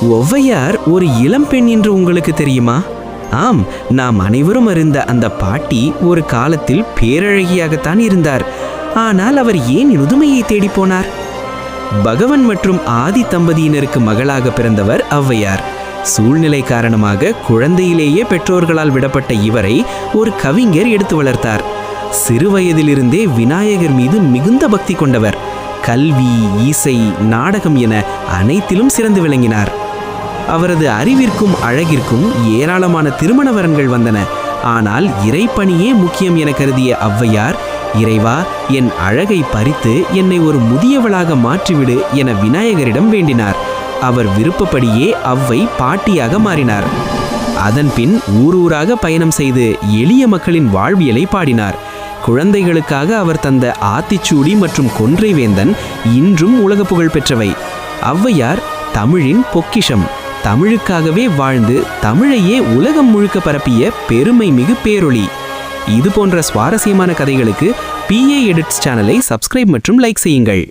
ஒவ்வையார் ஒரு இளம்பெண் என்று உங்களுக்கு தெரியுமா? ஆம், நாம் அனைவரும் அறிந்த அந்த பாட்டி ஒரு காலத்தில் பேரழகியாகத்தான் இருந்தார். ஆனால் அவர் ஏன் முதுமையை தேடி போனார்? பகவன் மற்றும் ஆதி தம்பதியினருக்கு மகளாக பிறந்தவர் ஔவையார். சூழ்நிலை காரணமாக குழந்தையிலேயே பெற்றோர்களால் விடப்பட்ட இவரை ஒரு கவிஞர் எடுத்து வளர்த்தார். சிறுவயதிலிருந்தே விநாயகர் மீது மிகுந்த பக்தி கொண்டவர். கல்வி, இசை, நாடகம் என அனைத்திலும் சிறந்து விளங்கினார். அவரது அறிவிற்கும் அழகிற்கும் ஏராளமான திருமண வரன்கள் வந்தன. ஆனால் இறைப்பணியே முக்கியம் என கருதிய ஔவையார், இறைவா, என் அழகை பறித்து என்னை ஒரு முதியவளாக மாற்றிவிடு என விநாயகரிடம் வேண்டினார். அவர் விருப்பப்படியே ஔவை பாட்டியாக மாறினார். அதன்பின் ஊரூராக பயணம் செய்து எளிய மக்களின் வாழ்வியலை பாடினார். குழந்தைகளுக்காக அவர் தந்த ஆத்திச்சூடி மற்றும் கொன்றை வேந்தன் இன்றும் உலக புகழ் பெற்றவை. ஔவையார் தமிழின் பொக்கிஷம். தமிழுக்காகவே வாழ்ந்து தமிழையே உலகம் முழுக்க பரப்பிய பெருமை மிகு பேரொளி. இது போன்ற சுவாரஸ்யமான கதைகளுக்கு PA எடிட்ஸ் சேனலை சப்ஸ்கிரைப் மற்றும் லைக் செய்யுங்கள்.